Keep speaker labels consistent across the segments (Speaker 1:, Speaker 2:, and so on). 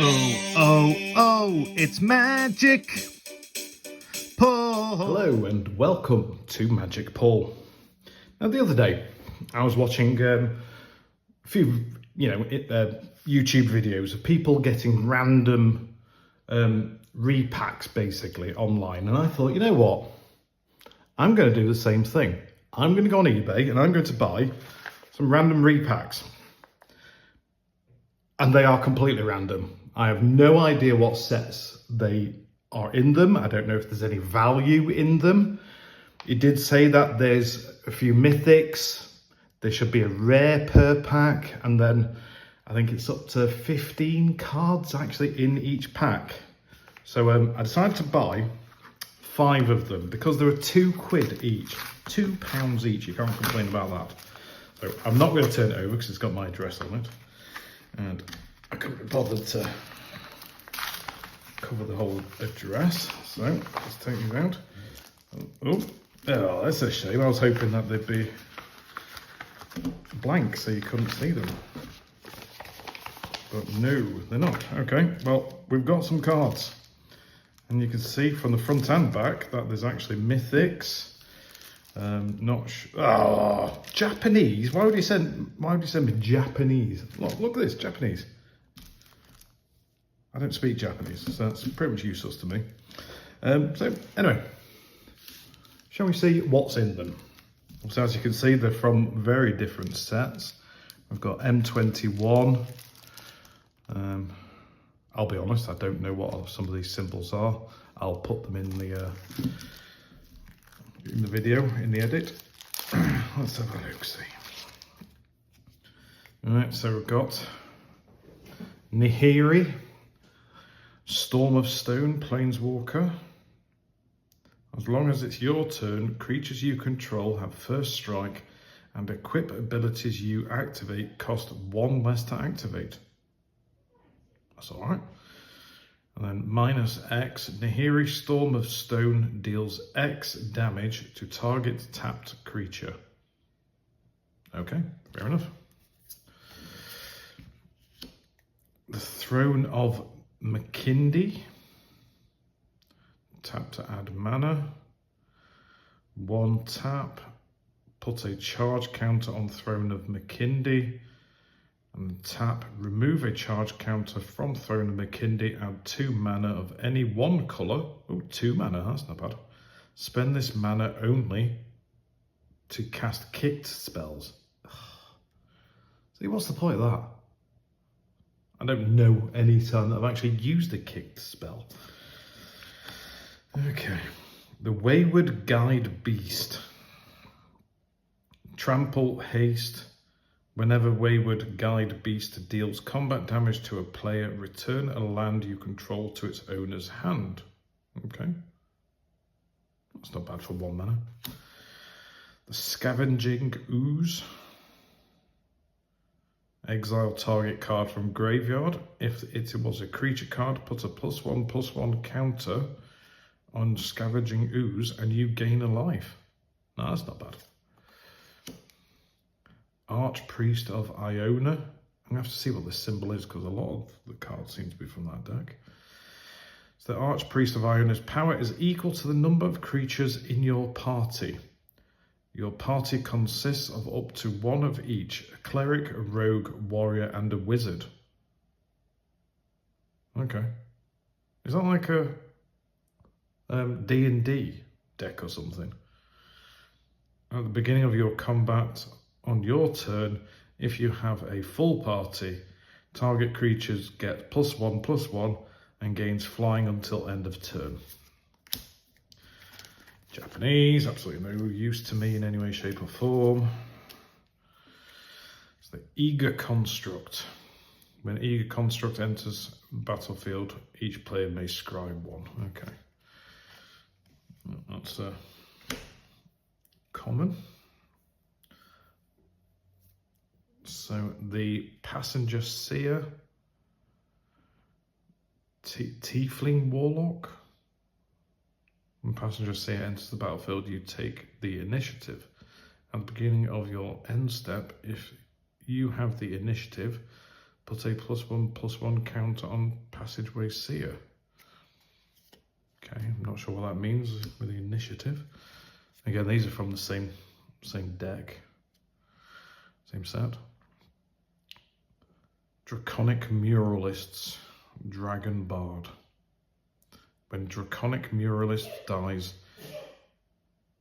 Speaker 1: It's Magic Paul.
Speaker 2: Hello and welcome to Magic Paul. Now the other day I was watching a few, YouTube videos of people getting random repacks basically online, and I thought, you know what? I'm going to do the same thing. I'm going to go on eBay and I'm going to buy some random repacks. And they are completely random. I have no idea what sets they are in them. I don't know if there's any value in them. It did say that there's a few mythics. There should be a rare per pack. And then I think it's up to 15 cards actually in each pack. So I decided to buy 5 of them because there are £2 each, £2 each. You can't complain about that. So I'm not going to turn it over because it's got my address on it. And I couldn't be bothered to cover the whole address, so let's take these out. Oh, that's a shame. I was hoping that they'd be blank so you couldn't see them. But no, they're not. Okay, well, we've got some cards. And you can see from the front and back that there's actually mythics. Japanese. Why would you send me Japanese? Look at this, Japanese. I don't speak Japanese, so that's pretty much useless to me. So anyway, shall we see what's in them? So as you can see, they're from very different sets. We've got M21. I'll be honest, I don't know what some of these symbols are. I'll put them in the video, in the edit. Let's have a look, see. Alright, so we've got Nihiri, Storm of Stone, Planeswalker. As long as it's your turn, creatures you control have first strike and equip abilities you activate cost 1 less to activate. That's alright. And then -X, Nihiri Storm of Stone deals X damage to target tapped creature. Okay, fair enough. The Throne of Makindi. Tap to add mana. 1 tap. Put a charge counter on Throne of Makindi. And tap, remove a charge counter from Throne of Makindi, add 2 mana of any one colour. Oh, 2 mana, that's not bad. Spend this mana only to cast kicked spells. See, what's the point of that? I don't know any time that I've actually used a kicked spell. Okay. The Wayward Guide Beast. Trample, haste. Whenever Wayward Guide Beast deals combat damage to a player, return a land you control to its owner's hand. Okay. That's not bad for 1 mana. The Scavenging Ooze. Exile target card from graveyard. If it was a creature card, put a +1/+1 counter on Scavenging Ooze and you gain a life. No, that's not bad. Archpriest of Iona. I'm going to have to see what this symbol is because a lot of the cards seem to be from that deck. So the Archpriest of Iona's power is equal to the number of creatures in your party. Your party consists of up to 1 of each, a cleric, a rogue, warrior, and a wizard. Okay. Is that like a D&D deck or something? At the beginning of your combat on your turn, if you have a full party, target creatures get +1/+1 and gains flying until end of turn. Japanese, absolutely no use to me in any way, shape or form. It's the Eager Construct. When Eager Construct enters battlefield, each player may scribe 1. Okay. That's common. So the Passenger Seer, Tiefling Warlock. When Passenger Seer enters the battlefield, you take the initiative. At the beginning of your end step, if you have the initiative, put a +1/+1 counter on Passageway Seer. Okay, I'm not sure what that means with the initiative. Again, these are from the same deck, same set. Draconic Muralists, Dragon Bard. When Draconic Muralist dies,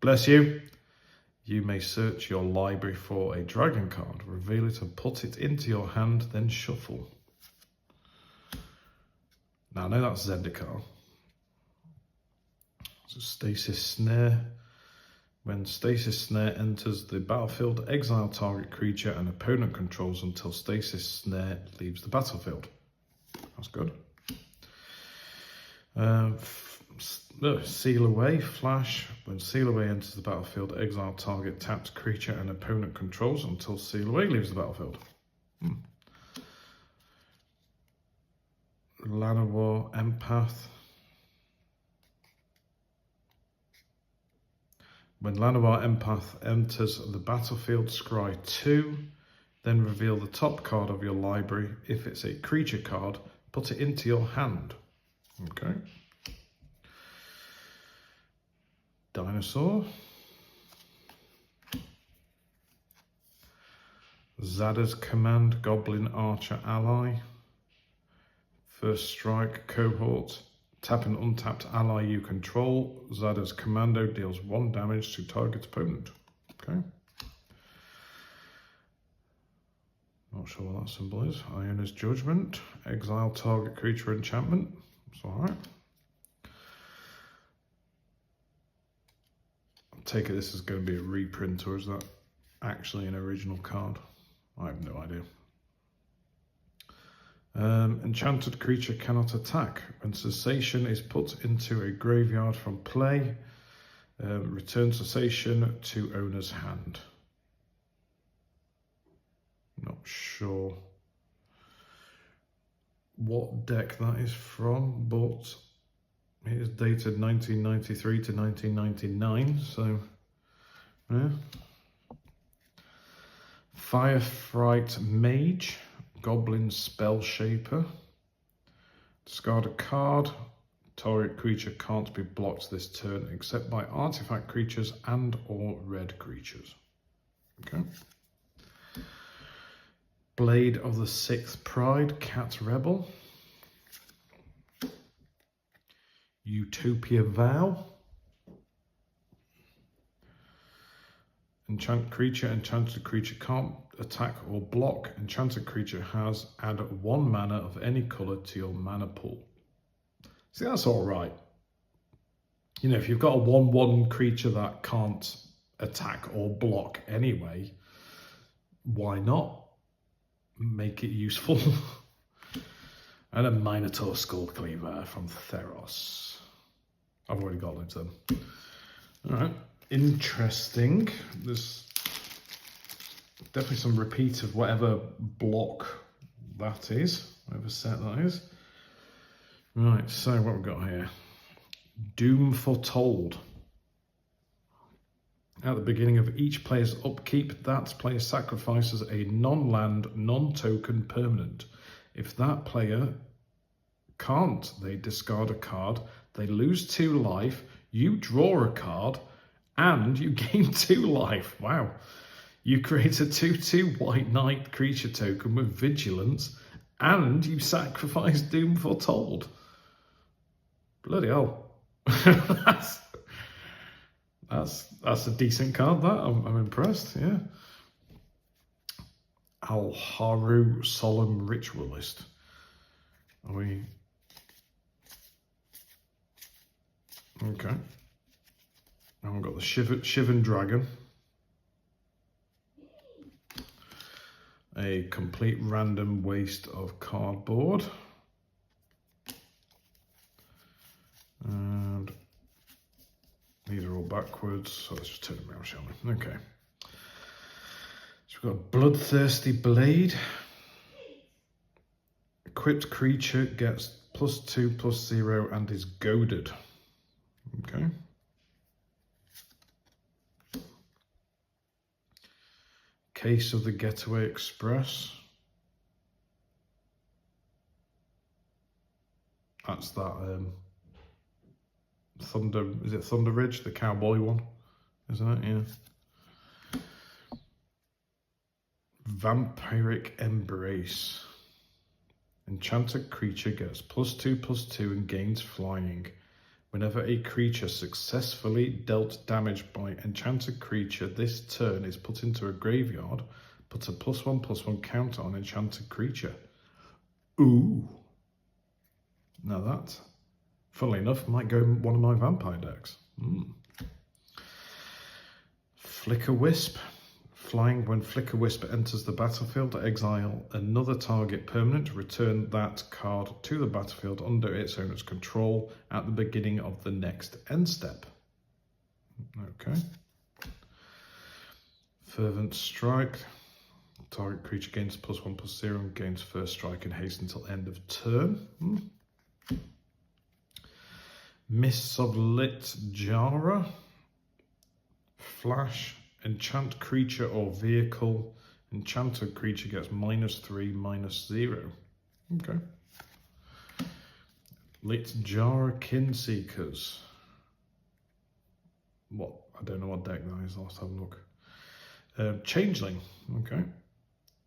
Speaker 2: bless you, you may search your library for a dragon card, reveal it and put it into your hand, then shuffle. Now I know that's Zendikar. So Stasis Snare. When Stasis Snare enters the battlefield, exile target creature an opponent controls until Stasis Snare leaves the battlefield. That's good. Seal Away, Flash. When Seal Away enters the battlefield, exile target tapped creature an opponent controls until Seal Away leaves the battlefield. Llanowar Empath. When Llanowar Empath enters the battlefield, scry 2, then reveal the top card of your library. If it's a creature card, put it into your hand. Okay. Dinosaur. Zada's Command, Goblin Archer Ally. First Strike Cohort. Tap an untapped ally you control. Zada's Commando deals 1 damage to target opponent. Okay. Not sure what that symbol is. Iona's Judgment. Exile target creature enchantment. It's alright. I take it this is going to be a reprint, or is that actually an original card? I have no idea. Enchanted creature cannot attack. When cessation is put into a graveyard from play, return cessation to owner's hand. Not sure what deck that is from, but it is dated 1993 to 1999, so yeah. Firefright Mage. Goblin Spell Shaper. Discard a card. Target creature can't be blocked this turn except by artifact creatures and or red creatures. Okay. Blade of the Sixth Pride, Cat Rebel. Utopia Vow. Enchanted creature can't attack or block. Enchanted creature has add 1 mana of any colour to your mana pool. See, that's all right. You know, if you've got a 1/1 creature that can't attack or block anyway, why not make it useful? And a Minotaur Skullcleaver from Theros. I've already got loads of them. All right. Interesting. There's definitely some repeat of whatever block that is, whatever set that is. Right, so what we've got here. Doom Foretold. At the beginning of each player's upkeep, that player sacrifices a non-land, non-token permanent. If that player can't, they discard a card, they lose 2 life, you draw a card, and you gain 2 life. Wow. You create a 2/2 White Knight creature token with Vigilance, and you sacrifice Doom Foretold. Bloody hell. that's a decent card, that. I'm impressed, yeah. Alharu Solemn Ritualist. Are we... Okay. Now we've got the Shivan Dragon. A complete random waste of cardboard. And these are all backwards, so let's just turn them around, shall we? Okay. So we've got Bloodthirsty Blade. Equipped creature gets +2/+0 and is goaded. Okay. Case of the Getaway Express. that's that Thunder, is it Thunder Ridge, the cowboy one, isn't it? Yeah. Vampiric Embrace. Enchanted creature gets +2/+2 and gains flying. Whenever a creature successfully dealt damage by enchanted creature this turn is put into a graveyard, put a +1/+1 counter on enchanted creature. Ooh. Now that, funnily enough, might go in one of my vampire decks. Flicker Wisp. Flying, when Flicker Wisp enters the battlefield, exile another target permanent, return that card to the battlefield under its owner's control at the beginning of the next end step. Okay. Fervent Strike. Target creature gains +1/+0 and gains first strike and haste until end of turn. Mists of Lit Jara. Flash. Enchant creature or vehicle. Enchanted creature gets -3/-0. Okay. Lit Jara Kinseekers. What? I don't know what deck that is. Let's have a look. Changeling. Okay.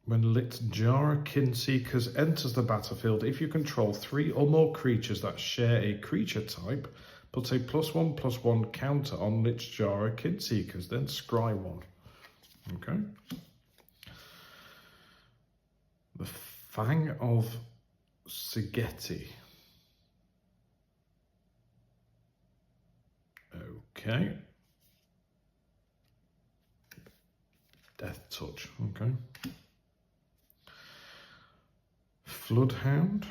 Speaker 2: When Lit Jara Kinseekers enters the battlefield, if you control 3 or more creatures that share a creature type, put a +1/+1 counter on Lit Jara Kinseekers, then scry 1. Okay. The Fang of Sigeti. Okay. Death Touch. Okay. Floodhound.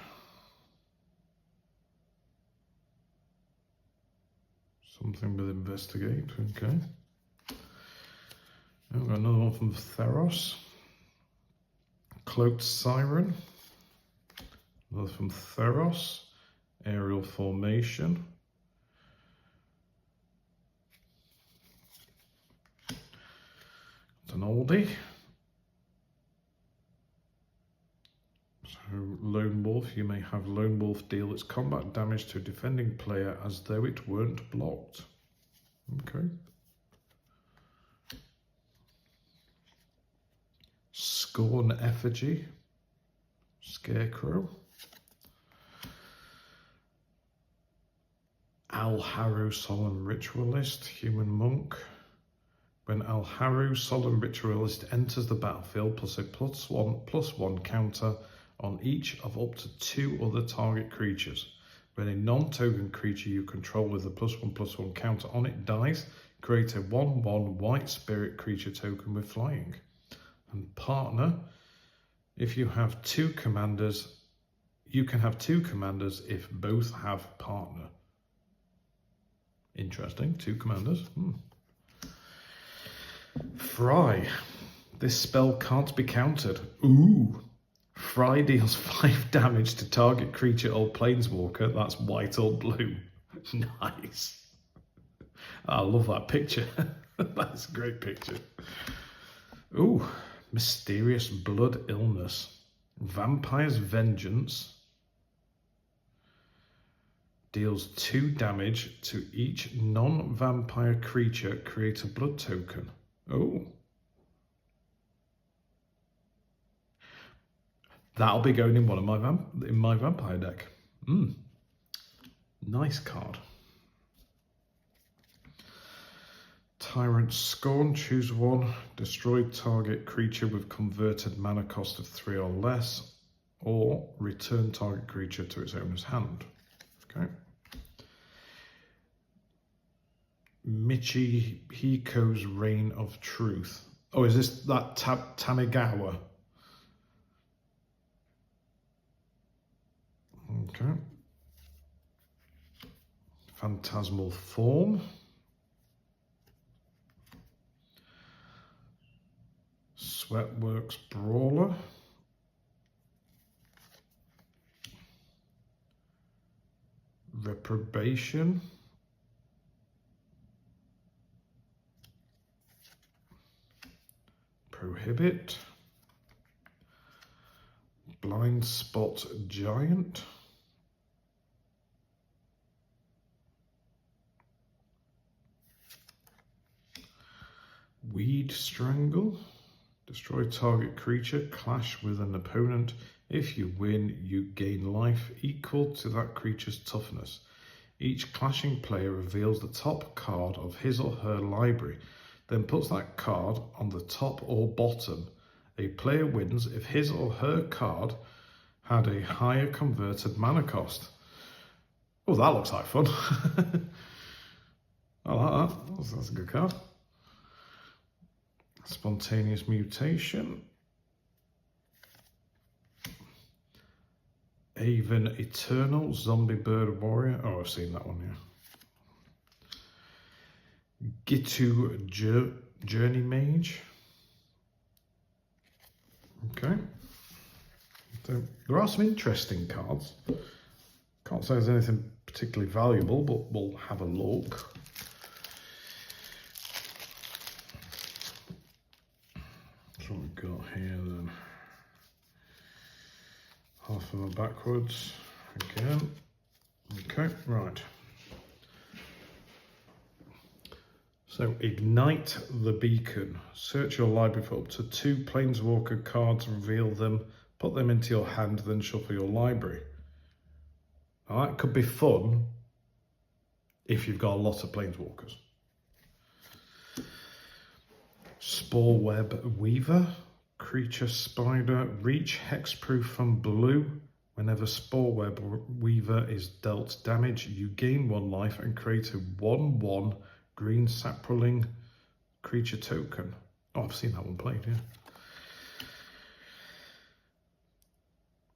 Speaker 2: Something with Investigate. Okay. I've got another one from Theros. Cloaked Siren. Another from Theros. Aerial Formation. It's an oldie. So Lone Wolf, you may have Lone Wolf deal its combat damage to a defending player as though it weren't blocked. Okay. Scorn Effigy. Scarecrow. Alharu Solemn Ritualist, Human Monk. When Alharu Solemn Ritualist enters the battlefield, plus a +1/+1 counter on each of up to 2 other target creatures. When a non-token creature you control with a +1/+1 counter on it dies, create a 1/1 white spirit creature token with flying. And partner, if you have 2 commanders, you can have 2 commanders if both have partner. Interesting, 2 commanders. Fry. This spell can't be countered. Ooh. Fry deals 5 damage to target creature or planeswalker. That's white or blue. Nice. I love that picture. That's a great picture. Ooh. Mysterious Blood Illness. Vampire's Vengeance. Deals 2 damage to each non-vampire creature. Create a blood token. Oh. That'll be going in one of my vampire deck. Nice card. Tyrant Scorn, choose 1. Destroy target creature with converted mana cost of 3 or less, or return target creature to its owner's hand. Okay. Michihiko's Reign of Truth. Oh, is this that Tanigawa? Okay. Phantasmal Form. Sweatworks Brawler. Reprobation. Prohibit. Blind Spot Giant. Weed Strangle. Destroy target creature, clash with an opponent. If you win, you gain life equal to that creature's toughness. Each clashing player reveals the top card of his or her library, then puts that card on the top or bottom. A player wins if his or her card had a higher converted mana cost. Oh, that looks like fun. I like that. That's a good card. Spontaneous Mutation. Haven Eternal, Zombie Bird Warrior. Oh, I've seen that one, yeah. Gitu Journey Mage. Okay. So there are some interesting cards. Can't say there's anything particularly valuable, but we'll have a look. That's what we've got here then. Half of them backwards again. Okay, right. So ignite the beacon. Search your library for up to 2 Planeswalker cards, reveal them, put them into your hand, then shuffle your library. Now that could be fun if you've got a lot of Planeswalkers. Spore Web Weaver. Creature Spider, reach hexproof from blue. Whenever Spore Web Weaver is dealt damage, you gain 1 life and create a 1/1 green sapling creature token. Oh, I've seen that one played, yeah.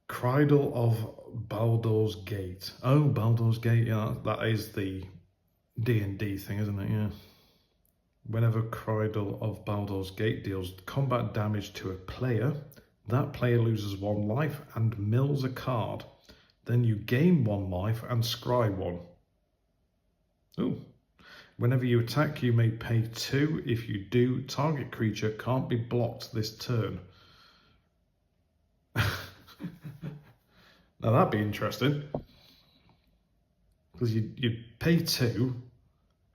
Speaker 2: Cradle of Baldur's Gate. Oh, Baldur's Gate, yeah, that is the D&D thing, isn't it? Yeah. Whenever Cradle of Baldur's Gate deals combat damage to a player, that player loses 1 life and mills a card. Then you gain 1 life and scry 1. Ooh. Whenever you attack, you may pay 2. If you do, target creature can't be blocked this turn. Now that'd be interesting. Because you'd pay 2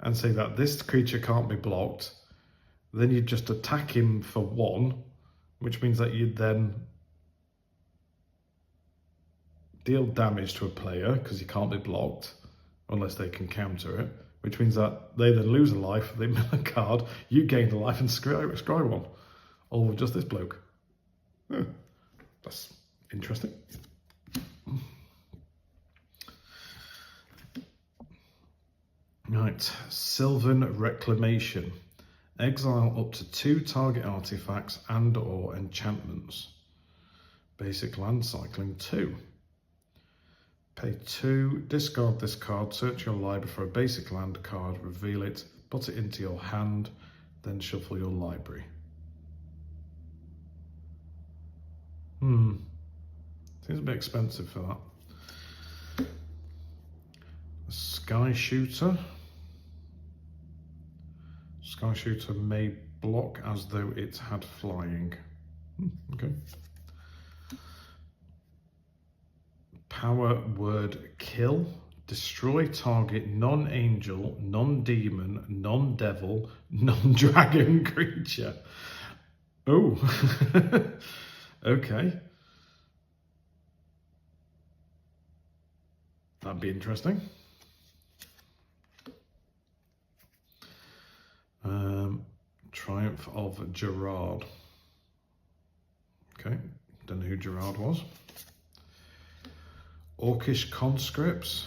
Speaker 2: and say that this creature can't be blocked. Then you'd just attack him for 1, which means that you'd then deal damage to a player because he can't be blocked unless they can counter it, which means that they then lose a life, they mill a card, you gain a life and scry 1. All with just this bloke. That's interesting. Right, Sylvan Reclamation. Exile up to 2 target artifacts and or enchantments. Basic land cycling 2. Pay 2, discard this card, search your library for a basic land card, reveal it, put it into your hand, then shuffle your library. Seems a bit expensive for that. Sky Shooter. Sky Shooter may block as though it had flying. Okay. Power Word Kill. Destroy target non-angel, non-demon, non-devil, non-dragon creature. Oh. Okay. That'd be interesting. Triumph of Gerard. Okay, don't know who Gerard was. Orcish Conscripts.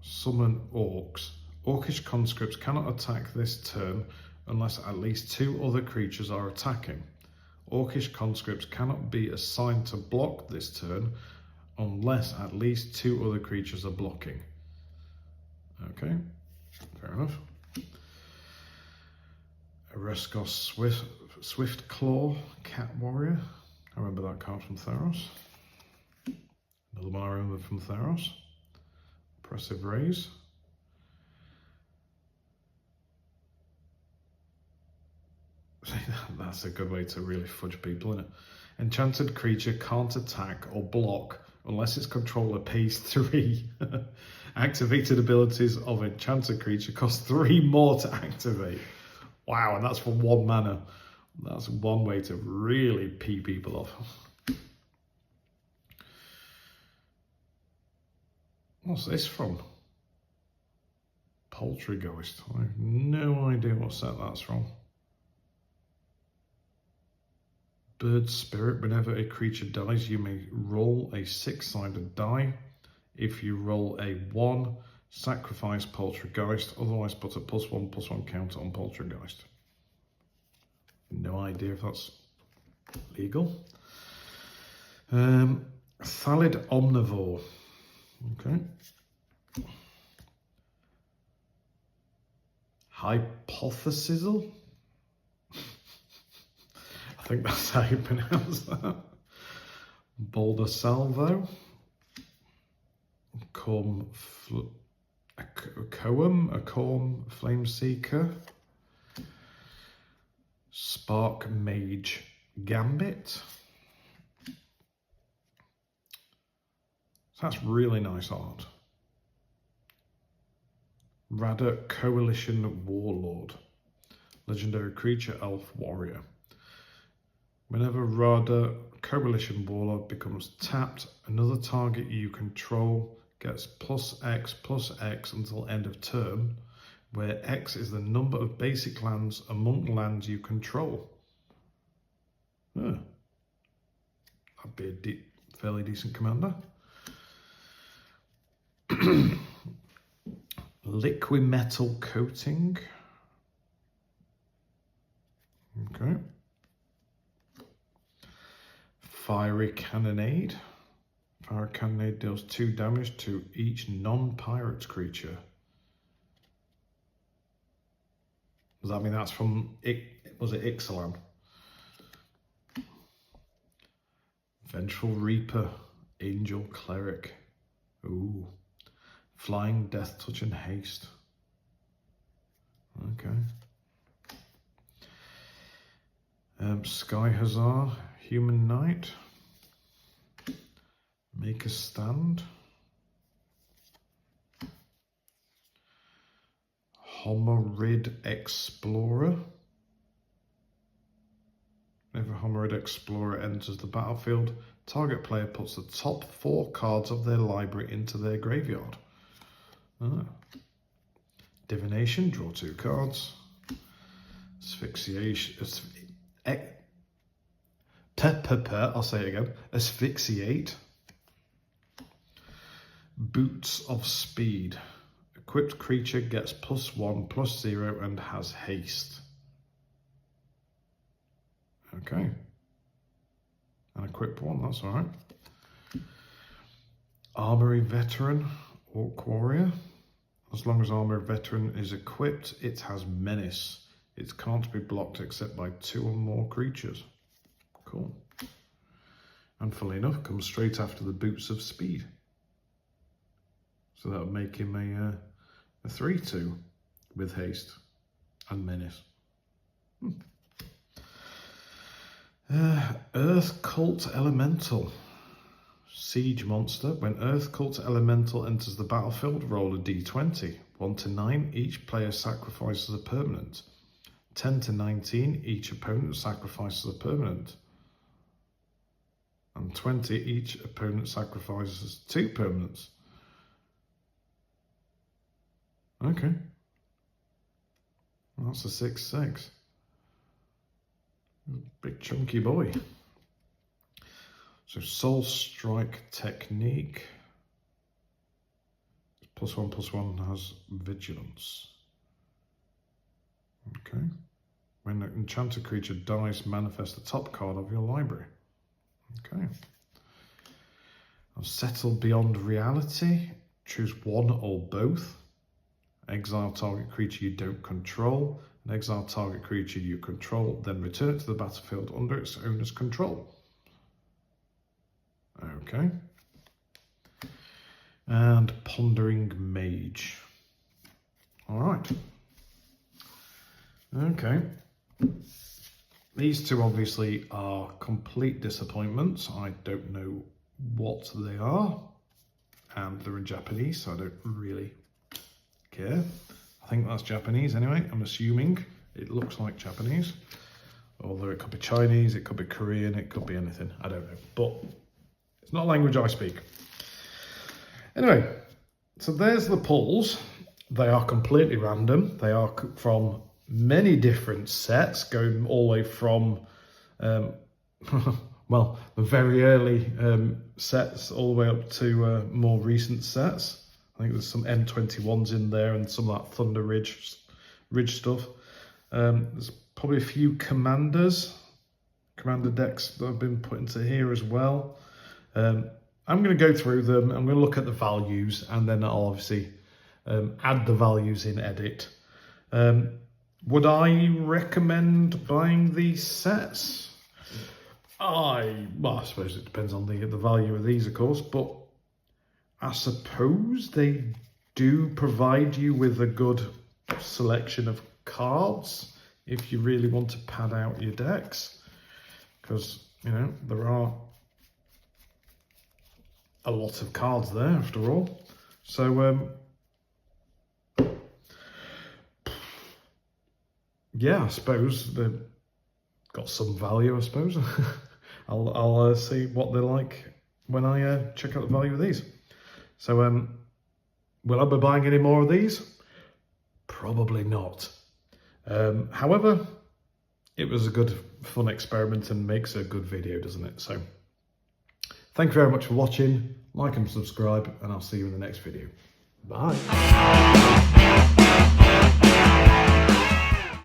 Speaker 2: Summon Orcs. Orcish Conscripts cannot attack this turn unless at least 2 other creatures are attacking. Orcish Conscripts cannot be assigned to block this turn unless at least 2 other creatures are blocking. Okay, fair enough. Reskos Swift Claw, Cat Warrior. I remember that card from Theros. Another one I remember from Theros. Oppressive Raise. That's a good way to really fudge people, isn't it? Enchanted creature can't attack or block unless its controller pays 3. Activated abilities of enchanted creature cost 3 more to activate. Wow, and that's for 1 mana. That's one way to really pee people off. What's this from? Poltergeist. I have no idea what set that's from. Bird Spirit. Whenever a creature dies, you may roll a 6-sided die. If you roll a 1, sacrifice Poltergeist. Otherwise, put a +1/+1 counter on Poltergeist. No idea if that's legal. Thallid Omnivore. Okay. Hypothesizel? I think that's how you pronounce that. Boulder Salvo. A Corm Flameseeker. Spark Mage Gambit. So that's really nice art. Radar Coalition Warlord. Legendary creature, elf warrior. Whenever Radar Coalition Warlord becomes tapped, another target you control gets +X/+X until end of turn, where X is the number of basic lands among lands you control. That'd be a fairly decent commander. Liquid Metal Coating. Okay. Fiery Cannonade. Fiery Cannonade deals 2 damage to each non-pirate creature. Does that mean that's from, was it Ixalan? Vengeful Reaper, Angel Cleric. Ooh. Flying, Death Touch and Haste. Okay. Sky Hussar, Human Knight. Make a Stand. Homorid Explorer. Whenever Homorid Explorer enters the battlefield, target player puts the top 4 cards of their library into their graveyard. Divination, draw 2 cards. Asphyxiation. I'll say it again. Asphyxiate. Boots of Speed. Equipped creature gets +1/+0 and has haste. Okay. An equipped one, that's all right. Armory Veteran, Orc Warrior. As long as Armory Veteran is equipped, it has Menace. It can't be blocked except by 2 or more creatures. Cool. And funnily enough, comes straight after the Boots of Speed. So that would make him a 3/2 with haste and menace. Earth Cult Elemental. Siege monster. When Earth Cult Elemental enters the battlefield, roll a d20. 1 to 9, each player sacrifices a permanent. 10 to 19, each opponent sacrifices a permanent. And 20, each opponent sacrifices 2 permanents. Okay. Well, that's a 6/6. Big chunky boy. So Soul Strike Technique. +1/+1 has Vigilance. Okay. When an enchanted creature dies, manifest the top card of your library. Okay. Settle Beyond Reality. Choose one or both. Exile target creature you don't control. And exile target creature you control. Then return it to the battlefield under its owner's control. Okay. And Pondering Mage. All right. Okay. These two obviously are complete disappointments. I don't know what they are. And they're in Japanese, so I don't really care. I think that's Japanese anyway, I'm assuming. It looks like Japanese, although it could be Chinese, it could be Korean, it could be anything. I don't know, but it's not a language I speak. Anyway, so there's the pulls. They are completely random. They are from many different sets, going all the way from, well, the very early sets all the way up to more recent sets. I think there's some M21s in there and some of that Thunder Ridge stuff. There's probably a few commander decks that have been put into here as well. I'm going to go through them. I'm going to look at the values, and then I'll obviously add the values in edit. Would I recommend buying these sets? Well, I suppose it depends on the value of these, of course, but I suppose they do provide you with a good selection of cards if you really want to pad out your decks, because, you know, there are a lot of cards there after all. So yeah, I suppose they've got some value, I suppose. I'll see what they're like when I check out the value of these. So will I be buying any more of these? Probably not. However, it was a good fun experiment and makes a good video, doesn't it? So thank you very much for watching. Like and subscribe, and I'll see you in the next video. Bye.